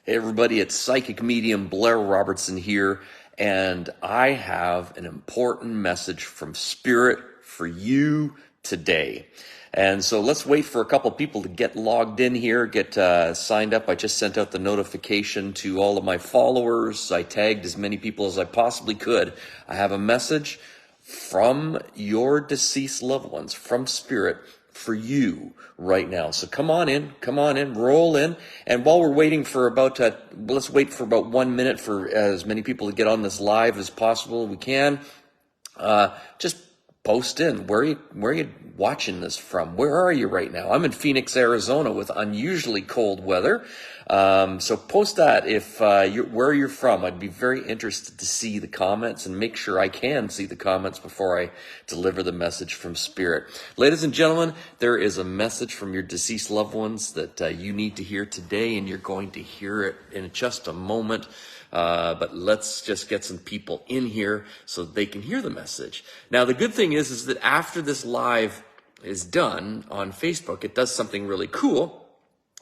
Hey everybody, it's psychic medium Blair Robertson here, and I have an important message from Spirit for you today. And so let's wait for a couple people to get logged in here, get signed up. I just sent out the notification to all of my followers. I tagged as many people as I possibly could. I have a message from your deceased loved ones, from Spirit, for you right now. So come on in, roll in. And while we're waiting for let's wait for about 1 minute for as many people to get on this live as possible. We can. Just post in. Where are you watching this from? Where are you right now? I'm in Phoenix, Arizona with unusually cold weather. So post that if where you're from. I'd be very interested to see the comments and make sure I can see the comments before I deliver the message from Spirit. Ladies and gentlemen, there is a message from your deceased loved ones that you need to hear today, and you're going to hear it in just a moment. But let's just get some people in here so they can hear the message. Now, the good thing is that after this live is done on Facebook, it does something really cool.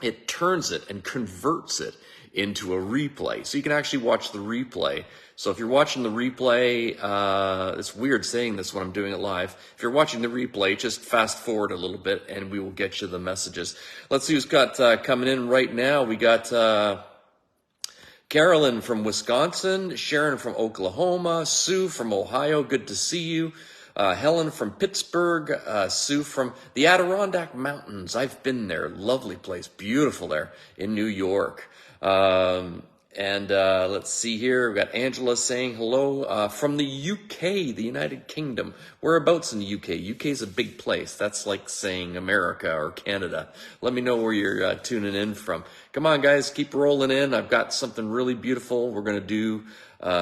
It turns it and converts it into a replay. So you can actually watch the replay. So if you're watching the replay, it's weird saying this when I'm doing it live. If you're watching the replay, just fast forward a little bit and we will get you the messages. Let's see who's got coming in right now. We got Carolyn from Wisconsin, Sharon from Oklahoma, Sue from Ohio, good to see you. Helen from Pittsburgh, Sue from the Adirondack Mountains. I've been there. Lovely place. Beautiful there in New York. Let's see here. We've got Angela saying hello from the UK, the United Kingdom. Whereabouts in the UK? UK is a big place. That's like saying America or Canada. Let me know where you're tuning in from. Come on, guys. Keep rolling in. I've got something really beautiful. We're going to do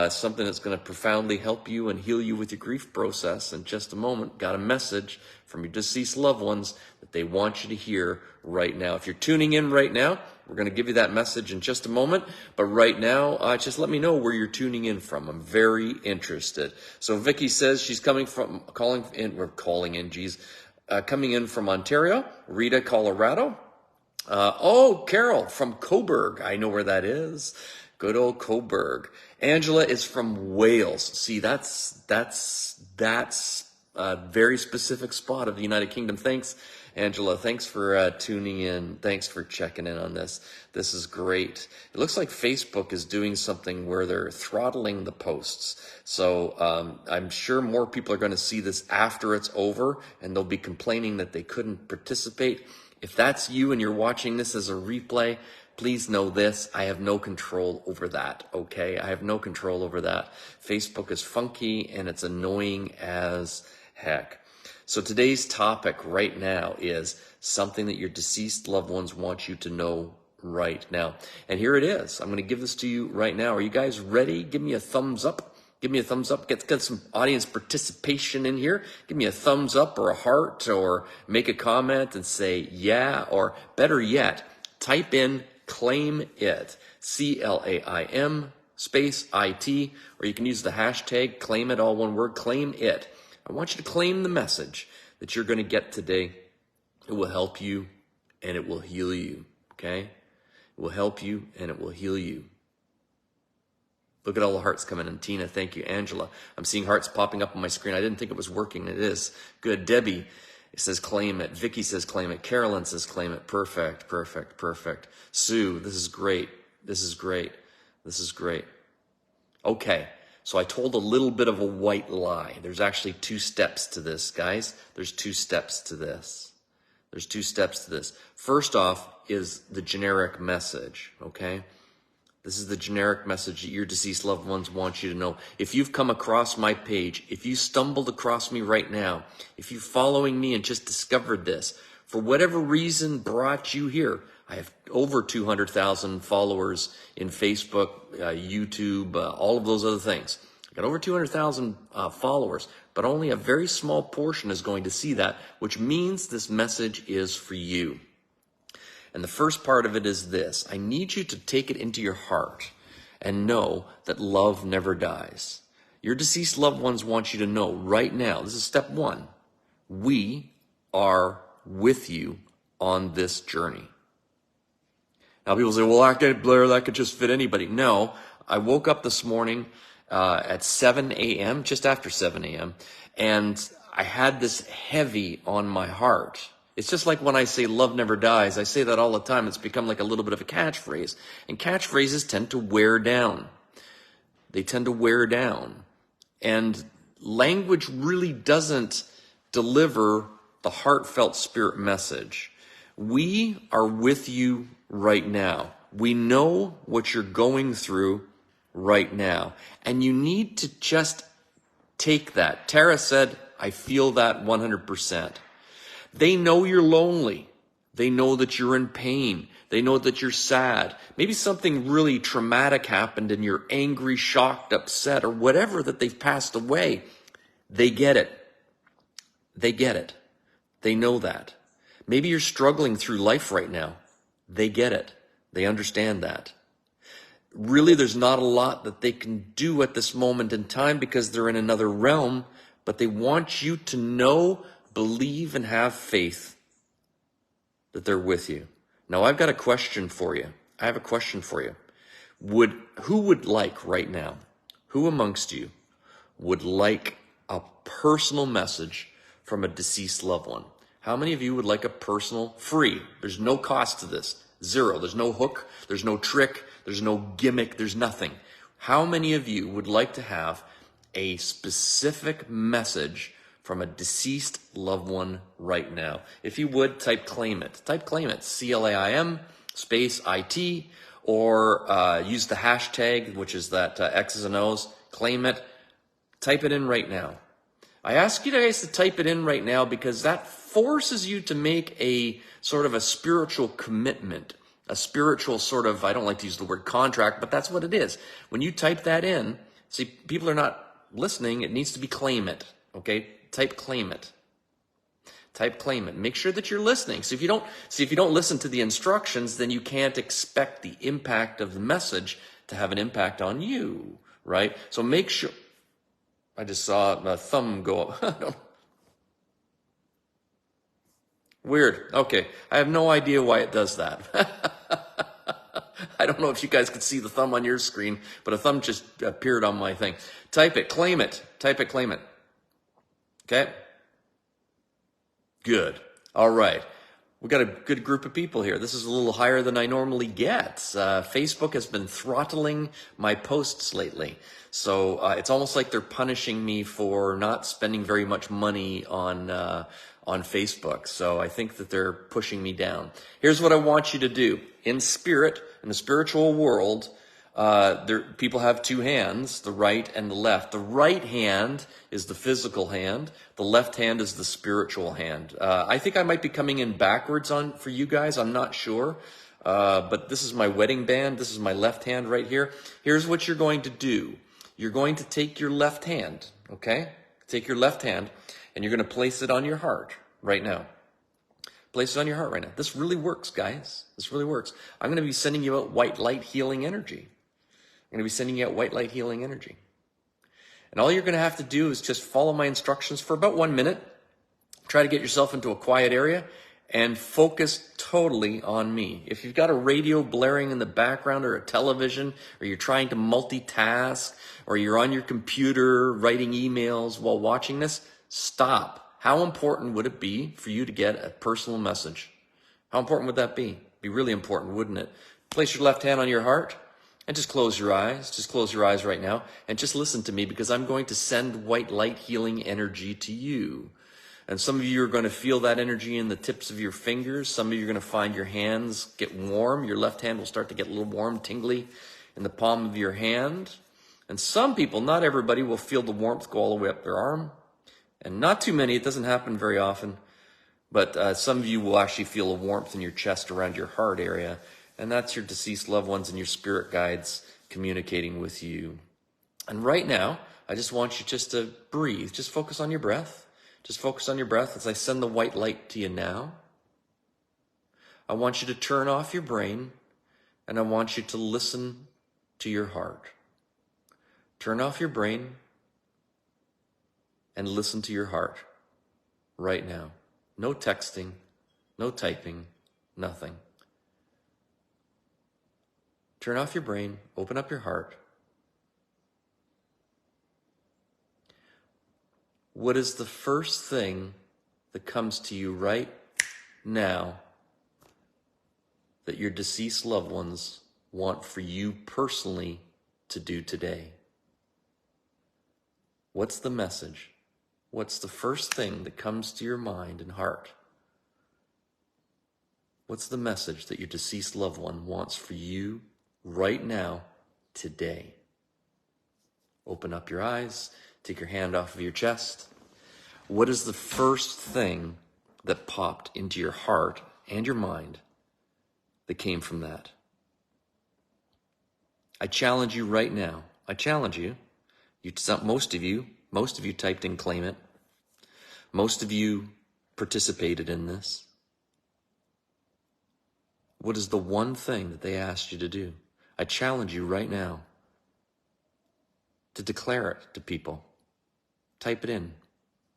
something that's going to profoundly help you and heal you with your grief process. In just a moment, got a message from your deceased loved ones that they want you to hear right now. If you're tuning in right now, we're going to give you that message in just a moment. But right now, just let me know where you're tuning in from. I'm very interested. So Vicky says she's coming in from Ontario. Rita, Colorado. Carol from Coburg. I know where that is. Good old Coburg. Angela is from Wales. See, that's a very specific spot of the United Kingdom. Thanks, Angela. Thanks for tuning in. Thanks for checking in on this. This is great. It looks like Facebook is doing something where they're throttling the posts. So I'm sure more people are going to see this after it's over, and they'll be complaining that they couldn't participate. If that's you and you're watching this as a replay, please know this, I have no control over that, okay? I have no control over that. Facebook is funky and it's annoying as heck. So today's topic right now is something that your deceased loved ones want you to know right now. And here it is. I'm going to give this to you right now. Are you guys ready? Give me a thumbs up. Give me a thumbs up. Get some audience participation in here. Give me a thumbs up or a heart, or make a comment and say yeah, or better yet, type in claim it, CLAIM space IT, or you can use the hashtag claim it, all one word, claim it. I want you to claim the message that you're going to get today. It will help you and it will heal you, okay? It will help you and it will heal you. Look at all the hearts coming in. Tina, thank you. Angela, I'm seeing hearts popping up on my screen. I didn't think it was working. It is. Good. Debbie, it says claim it. Vicky says claim it. Carolyn says claim it. Perfect, perfect, perfect. Sue, this is great. This is great. This is great. Okay, so I told a little bit of a white lie. There's actually 2 steps to this, guys. There's 2 steps to this. There's 2 steps to this. First off is the generic message, okay? This is the generic message that your deceased loved ones want you to know. If you've come across my page, if you stumbled across me right now, if you're following me and just discovered this, for whatever reason brought you here, I have over 200,000 followers in Facebook, YouTube, all of those other things. I got over 200,000 followers, but only a very small portion is going to see that, which means this message is for you. And the first part of it is this. I need you to take it into your heart and know that love never dies. Your deceased loved ones want you to know right now, this is step 1, we are with you on this journey. Now people say, well, Blair, that could just fit anybody. No, I woke up this morning at 7 a.m., just after 7 a.m., and I had this heavy on my heart. It's just like when I say love never dies. I say that all the time. It's become like a little bit of a catchphrase. And catchphrases tend to wear down. They tend to wear down. And language really doesn't deliver the heartfelt spirit message. We are with you right now. We know what you're going through right now. And you need to just take that. Tara said, I feel that 100%. They know you're lonely. They know that you're in pain. They know that you're sad. Maybe something really traumatic happened and you're angry, shocked, upset, or whatever that they've passed away. They get it. They get it. They know that. Maybe you're struggling through life right now. They get it. They understand that. Really, there's not a lot that they can do at this moment in time because they're in another realm, but they want you to know, believe, and have faith that they're with you. Now, I've got a question for you. I have a question for you. Who would like right now, who amongst you would like a personal message from a deceased loved one? How many of you would like a personal, free? There's no cost to this. Zero. There's no hook. There's no trick. There's no gimmick. There's nothing. How many of you would like to have a specific message from a deceased loved one right now? If you would, type claim it. Type claim it. CLAIM space IT, or use the hashtag, which is that X's and O's. Claim it. Type it in right now. I ask you guys to type it in right now because that forces you to make a sort of a spiritual commitment, a spiritual sort of, I don't like to use the word contract, but that's what it is. When you type that in, see, people are not listening. It needs to be claim it, okay? Type claim it. Type claim it. Make sure that you're listening. So if you don't listen to the instructions, then you can't expect the impact of the message to have an impact on you, right? So make sure. I just saw a thumb go up. Weird. Okay. I have no idea why it does that. I don't know if you guys could see the thumb on your screen, but a thumb just appeared on my thing. Type it. Claim it. Type it. Claim it. Okay? Good. All right. We got a good group of people here. This is a little higher than I normally get. Facebook has been throttling my posts lately. So it's almost like they're punishing me for not spending very much money on Facebook. So I think that they're pushing me down. Here's what I want you to do. In spirit, in the spiritual world, people have two hands, the right and the left. The right hand is the physical hand. The left hand is the spiritual hand. I think I might be coming in backwards for you guys. I'm not sure. But this is my wedding band. This is my left hand right here. Here's what you're going to do. You're going to take your left hand, okay? Take your left hand, and you're going to place it on your heart right now. Place it on your heart right now. This really works, guys. This really works. I'm going to be sending you out white light healing energy. I'm going to be sending you out white light healing energy. And all you're going to have to do is just follow my instructions for about 1 minute. Try to get yourself into a quiet area and focus totally on me. If you've got a radio blaring in the background or a television, or you're trying to multitask, or you're on your computer writing emails while watching this, stop. How important would it be for you to get a personal message? How important would that be? Be really important, wouldn't it? Place your left hand on your heart and just close your eyes. Just close your eyes right now and just listen to me, because I'm going to send white light healing energy to you. And some of you are going to feel that energy in the tips of your fingers. Some of you are going to find your hands get warm. Your left hand will start to get a little warm, tingly in the palm of your hand. And some people, not everybody, will feel the warmth go all the way up their arm. And not too many. It doesn't happen very often. But some of you will actually feel a warmth in your chest around your heart area. And that's your deceased loved ones and your spirit guides communicating with you. And right now, I just want you just to breathe. Just focus on your breath. Just focus on your breath as I send the white light to you now. I want you to turn off your brain, and I want you to listen to your heart. Turn off your brain and listen to your heart right now. No texting, no typing, nothing. Turn off your brain, open up your heart. What is the first thing that comes to you right now that your deceased loved ones want for you personally to do today? What's the message? What's the first thing that comes to your mind and heart? What's the message that your deceased loved one wants for you right now, today? Open up your eyes, take your hand off of your chest. What is the first thing that popped into your heart and your mind that came from that? I challenge you right now. I challenge you. Most of you typed in claim it. Most of you participated in this. What is the one thing that they asked you to do? I challenge you right now to declare it to people. Type it in.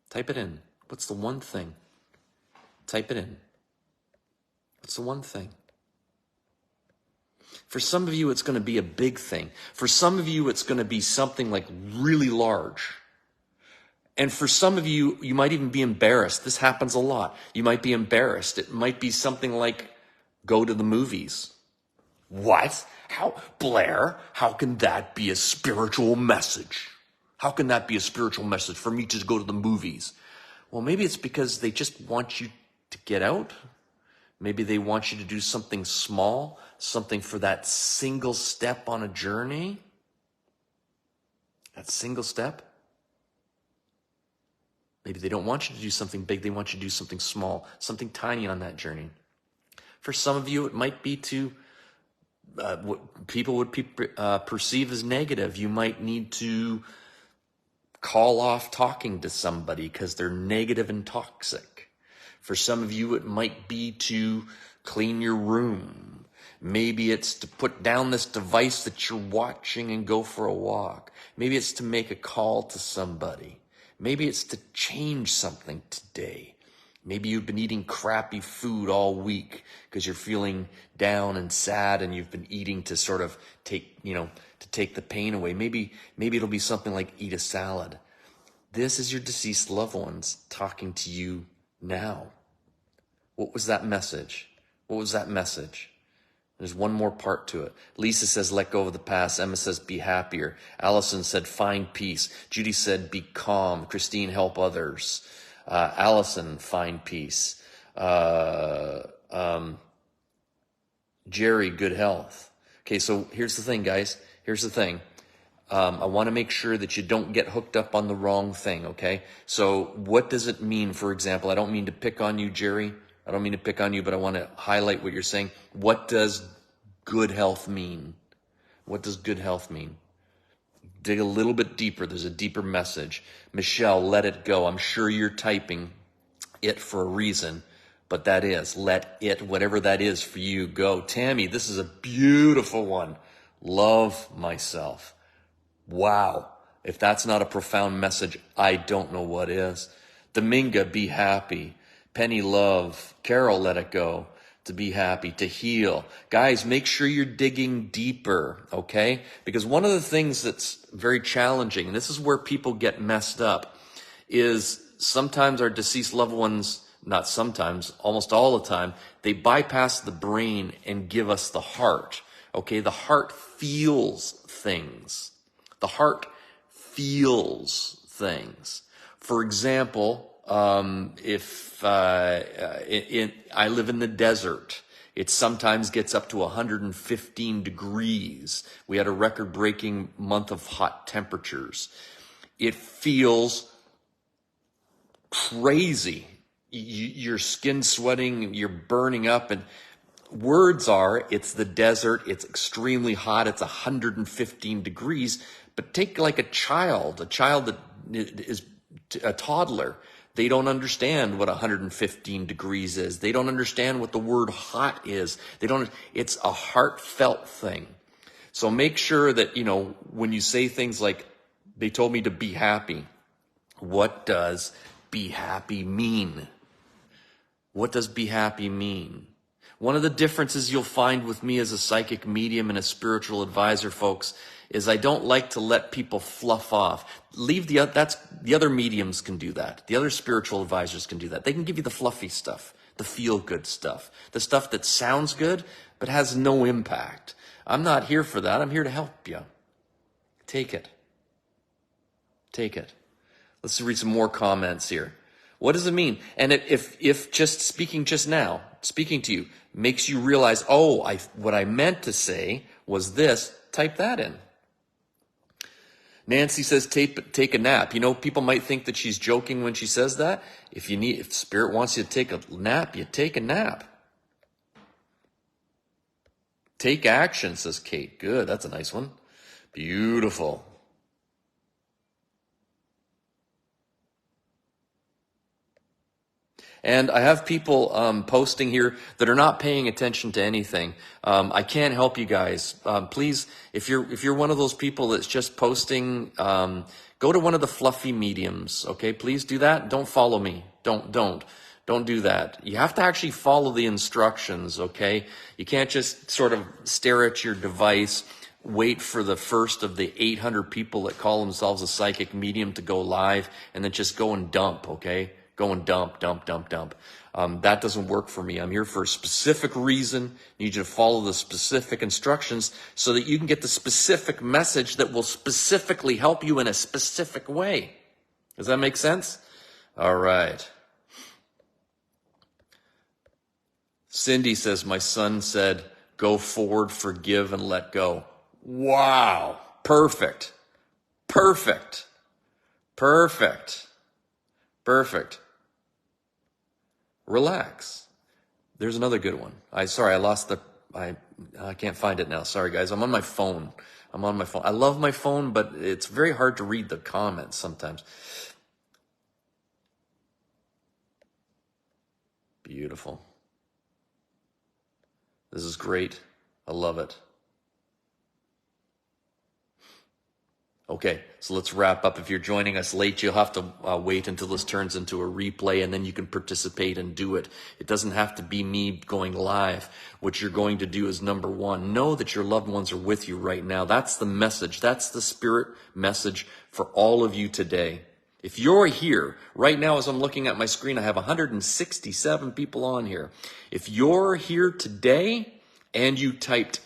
Type it in. What's the one thing? Type it in. What's the one thing? For some of you, it's going to be a big thing. For some of you, it's going to be something like really large. And for some of you, you might even be embarrassed. This happens a lot. You might be embarrassed. It might be something like go to the movies. What? Blair, how can that be a spiritual message? How can that be a spiritual message for me to go to the movies? Well, maybe it's because they just want you to get out. Maybe they want you to do something small, something for that single step on a journey. That single step. Maybe they don't want you to do something big. They want you to do something small, something tiny on that journey. For some of you, it might be to what people would perceive as negative. You might need to call off talking to somebody because they're negative and toxic. For some of you, it might be to clean your room. Maybe it's to put down this device that you're watching and go for a walk. Maybe it's to make a call to somebody. Maybe it's to change something today. Maybe you've been eating crappy food all week because you're feeling down and sad and you've been eating to sort of take the pain away. Maybe it'll be something like eat a salad. This is your deceased loved ones talking to you now. What was that message? What was that message? There's one more part to it. Lisa says, let go of the past. Emma says, be happier. Allison said, find peace. Judy said, be calm. Christine, help others. Allison, find peace. Jerry, good health. Okay, so here's the thing, guys. Here's the thing. I want to make sure that you don't get hooked up on the wrong thing, okay? So what does it mean, for example? I don't mean to pick on you, Jerry. I don't mean to pick on you, but I want to highlight what you're saying. What does good health mean? What does good health mean? Dig a little bit deeper. There's a deeper message. Michelle, let it go. I'm sure you're typing it for a reason, but that is, let it, whatever that is for you, go. Tammy, this is a beautiful one. Love myself. Wow. If that's not a profound message, I don't know what is. Dominga, be happy. Penny, love. Carol, let it go. To be happy, to heal. Guys, make sure you're digging deeper, okay? Because one of the things that's very challenging, and this is where people get messed up, is sometimes our deceased loved ones, not sometimes, almost all the time, they bypass the brain and give us the heart, okay? The heart feels things. The heart feels things. For example, if I live in the desert, it sometimes gets up to 115 degrees. We had a record-breaking month of hot temperatures. It feels crazy. Your skin's sweating, you're burning up, and words are, it's the desert, it's extremely hot, it's 115 degrees. But take like a child that is a toddler. They don't understand what 115 degrees is. They don't understand what the word hot is. It's a heartfelt thing. So make sure that, when you say things like, they told me to be happy, what does be happy mean? What does be happy mean? One of the differences you'll find with me as a psychic medium and a spiritual advisor, folks, is I don't like to let people fluff off. The other mediums can do that. The other spiritual advisors can do that. They can give you the fluffy stuff, the feel-good stuff, the stuff that sounds good but has no impact. I'm not here for that. I'm here to help you. Take it. Take it. Let's read some more comments here. What does it mean? And if just speaking to you makes you realize, what I meant to say was this, type that in. Nancy says, take a nap. You know, people might think that she's joking when she says that. If Spirit wants you to take a nap, you take a nap. Take action, says Kate. Good, that's a nice one. Beautiful. And I have people posting here that are not paying attention to anything. I can't help you guys. Please, if you're one of those people that's just posting, go to one of the fluffy mediums. Okay, please do that. Don't follow me. Don't do that. You have to actually follow the instructions. Okay, you can't just sort of stare at your device, wait for the first of the 800 people that call themselves a psychic medium to go live, and then just go and dump. Okay. Go and dump. That doesn't work for me. I'm here for a specific reason. I need you to follow the specific instructions so that you can get the specific message that will specifically help you in a specific way. Does that make sense? All right. Cindy says, my son said, go forward, forgive, and let go. Wow. Perfect. Relax. There's another good one. I can't find it now. Sorry, guys. I'm on my phone. I love my phone, but it's very hard to read the comments sometimes. Beautiful. This is great. I love it. Okay, so let's wrap up. If you're joining us late, you'll have to wait until this turns into a replay, and then you can participate and do it. It doesn't have to be me going live. What you're going to do is, number one, know that your loved ones are with you right now. That's the message. That's the Spirit message for all of you today. If you're here right now, as I'm looking at my screen, I have 167 people on here. If you're here today and you typed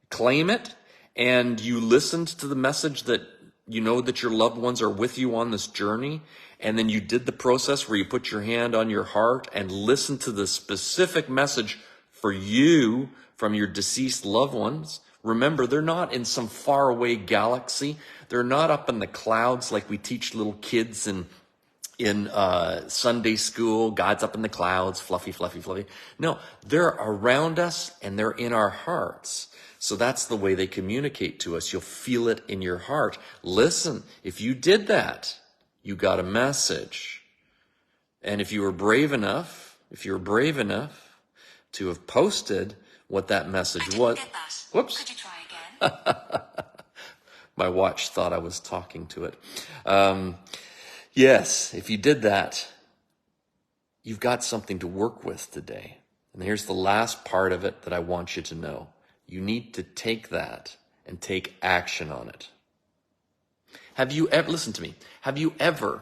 claim it and you listened to the message that you know that your loved ones are with you on this journey, and then you did the process where you put your hand on your heart and listened to the specific message for you from your deceased loved ones. Remember, they're not in some faraway galaxy. They're not up in the clouds like we teach little kids in Sunday school. God's up in the clouds, fluffy. No, they're around us and they're in our hearts. So that's the way they communicate to us. You'll feel it in your heart. Listen, if you did that, you got a message. And if you were brave enough to have posted what that message was. Whoops. Could you try again? My watch thought I was talking to it. Yes, if you did that, you've got something to work with today. And here's the last part of it that I want you to know. You need to take that and take action on it. Have you ever, listen to me, have you ever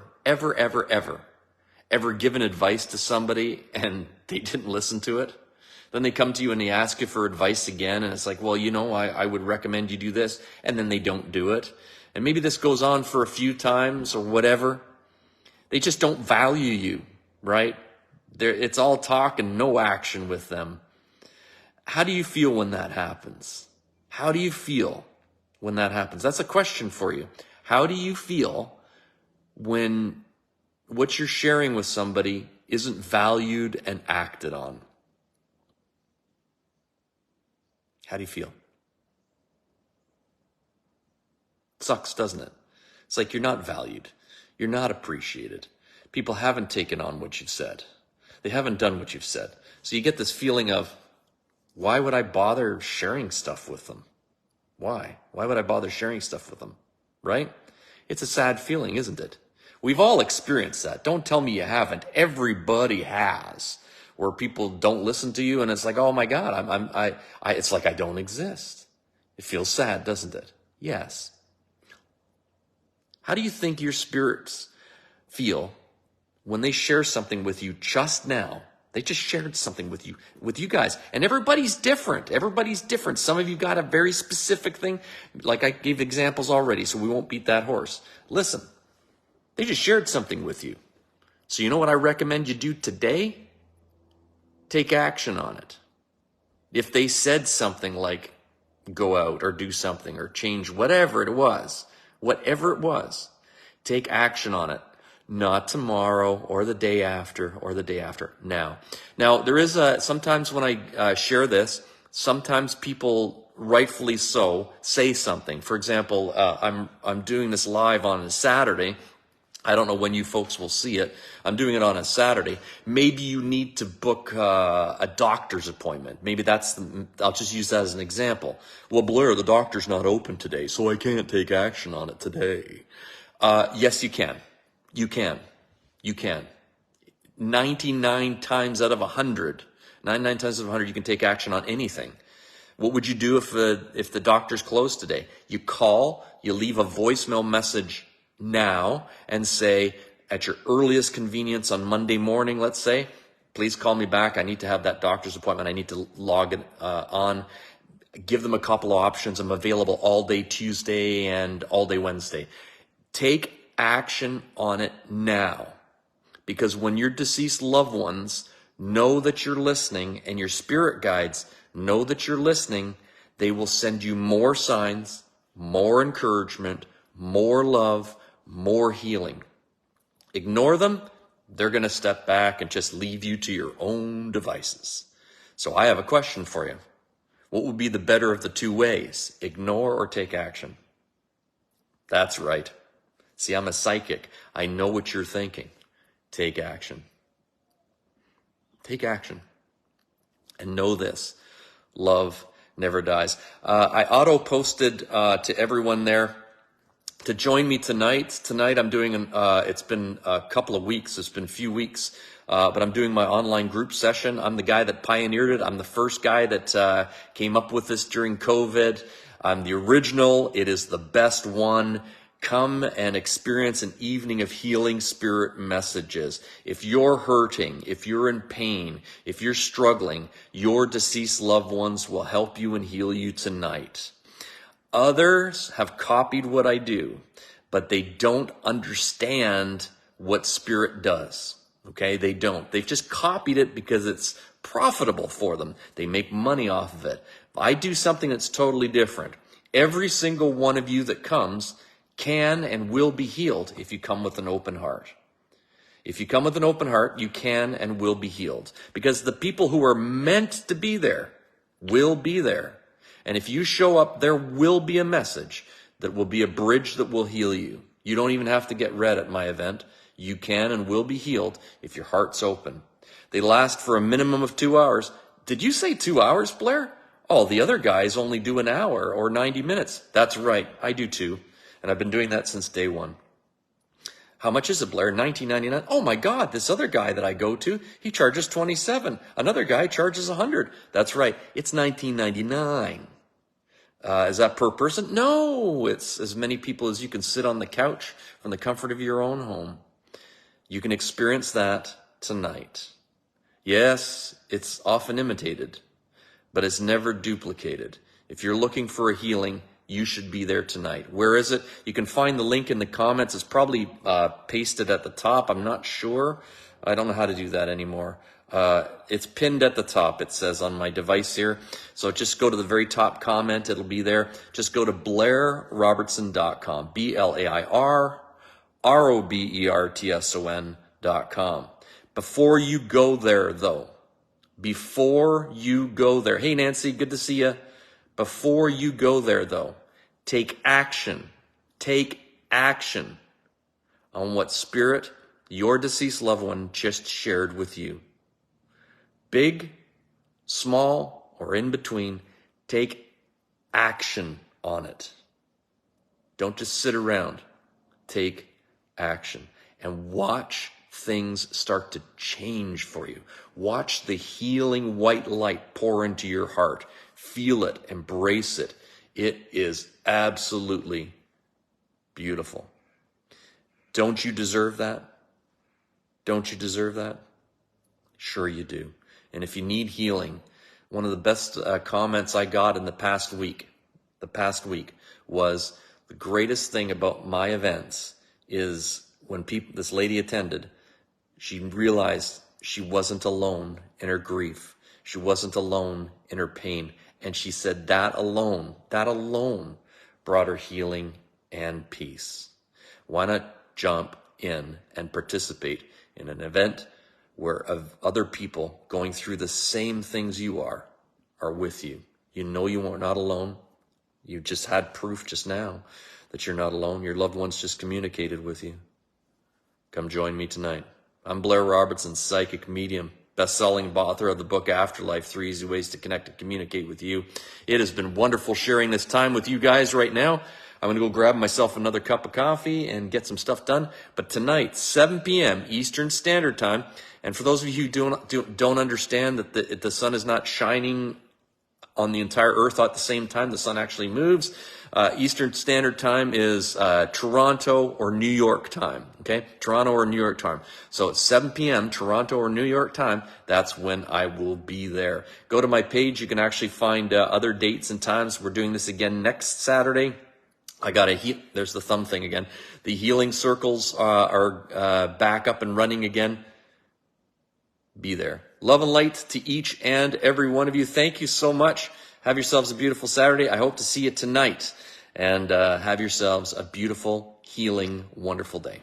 given advice to somebody and they didn't listen to it? Then they come to you and they ask you for advice again, and it's like, well, you know, I would recommend you do this, and then they don't do it. And maybe this goes on for a few times or whatever. They just don't value you, right? It's all talk and no action with them. How do you feel when that happens? How do you feel when that happens? That's a question for you. How do you feel when what you're sharing with somebody isn't valued and acted on? How do you feel? It sucks, doesn't it? It's like you're not valued. You're not appreciated. People haven't taken on what you've said. They haven't done what you've said. So you get this feeling of, why would I bother sharing stuff with them? Why? Why would I bother sharing stuff with them? Right? It's a sad feeling, isn't it? We've all experienced that. Don't tell me you haven't. Everybody has. where people don't listen to you, and it's like, oh my God, it's like I don't exist. It feels sad, doesn't it? Yes. How do you think your spirits feel when they share something with you just now? They just shared something with you guys. And everybody's different. Everybody's different. Some of you got a very specific thing. Like I gave examples already, so we won't beat that horse. Listen, they just shared something with you. So you know what I recommend you do today? Take action on it. If they said something like go out or do something or change whatever it was, take action on it. Not tomorrow or the day after or the day after. Now there is sometimes when I share this, sometimes people rightfully so say something. For example, I'm doing this live on a Saturday. I don't know when you folks will see it. I'm doing it on a Saturday. Maybe you need to book a doctor's appointment. Maybe I'll just use that as an example. Well, Blair, the doctor's not open today, so I can't take action on it today. Yes, you can. You can. 99 times out of 100, you can take action on anything. What would you do if the doctor's closed today? You call, you leave a voicemail message now and say, at your earliest convenience on Monday morning, let's say, please call me back. I need to have that doctor's appointment. I need to log it on. Give them a couple of options. I'm available all day Tuesday and all day Wednesday. Take action on it now. Because when your deceased loved ones know that you're listening and your spirit guides know that you're listening, they will send you more signs, more encouragement, more love, more healing. Ignore them, they're going to step back and just leave you to your own devices. So I have a question for you. What would be the better of the two ways? Ignore or take action? That's right. See, I'm a psychic. I know what you're thinking. Take action. Take action. And know this. Love never dies. I auto-posted to everyone there to join me tonight. Tonight I'm doing, it's been a couple of weeks. It's been a few weeks. But I'm doing my online group session. I'm the guy that pioneered it. I'm the first guy that came up with this during COVID. I'm the original. It is the best one. Come and experience an evening of healing spirit messages. If you're hurting, if you're in pain, if you're struggling, your deceased loved ones will help you and heal you tonight. Others have copied what I do, but they don't understand what spirit does. Okay, they don't. They've just copied it because it's profitable for them. They make money off of it. I do something that's totally different. Every single one of you that comes can and will be healed if you come with an open heart. If you come with an open heart, you can and will be healed. Because the people who are meant to be there will be there. And if you show up, there will be a message that will be a bridge that will heal you. You don't even have to get read at my event. You can and will be healed if your heart's open. They last for a minimum of 2 hours. Did you say 2 hours, Blair? Oh, the other guys only do an hour or 90 minutes. That's right. I do too. And I've been doing that since day one. How much is it, Blair? $19.99. Oh my God, this other guy that I go to, he charges $27. Another guy charges $100. That's right, it's $19.99. Is that per person? No, it's as many people as you can sit on the couch from the comfort of your own home. You can experience that tonight. Yes, it's often imitated, but it's never duplicated. If you're looking for a healing, you should be there tonight. Where is it? You can find the link in the comments. It's probably pasted at the top. I'm not sure. I don't know how to do that anymore. It's pinned at the top, it says on my device here. So just go to the very top comment. It'll be there. Just go to BlairRobertson.com. BlairRobertson.com. Before you go there, though, hey, Nancy, good to see you. Before you go there, though, take action. Take action on what spirit your deceased loved one just shared with you. Big, small, or in between, take action on it. Don't just sit around. Take action. And watch things start to change for you. Watch the healing white light pour into your heart. Feel it, embrace it. It is absolutely beautiful. Don't you deserve that? Don't you deserve that? Sure you do. And if you need healing, one of the best comments I got in the past week was, the greatest thing about my events is when this lady attended, she realized she wasn't alone in her grief. She wasn't alone in her pain. And she said that alone brought her healing and peace. Why not jump in and participate in an event where other people going through the same things you are with you? You know you are not alone. You just had proof just now that you're not alone. Your loved ones just communicated with you. Come join me tonight. I'm Blair Robertson, psychic medium, best-selling author of the book Afterlife, 3 Easy Ways to Connect and Communicate with You. It has been wonderful sharing this time with you guys right now. I'm going to go grab myself another cup of coffee and get some stuff done. But tonight, 7 p.m. Eastern Standard Time, and for those of you who don't understand that the sun is not shining on the entire earth at the same time, the sun actually moves. Eastern Standard Time is Toronto or New York time, okay? Toronto or New York time. So it's 7 p.m. Toronto or New York time. That's when I will be there. Go to my page. You can actually find other dates and times. We're doing this again next Saturday. I got there's the thumb thing again. The healing circles are back up and running again. Be there. Love and light to each and every one of you. Thank you so much. Have yourselves a beautiful Saturday. I hope to see you tonight. And have yourselves a beautiful, healing, wonderful day.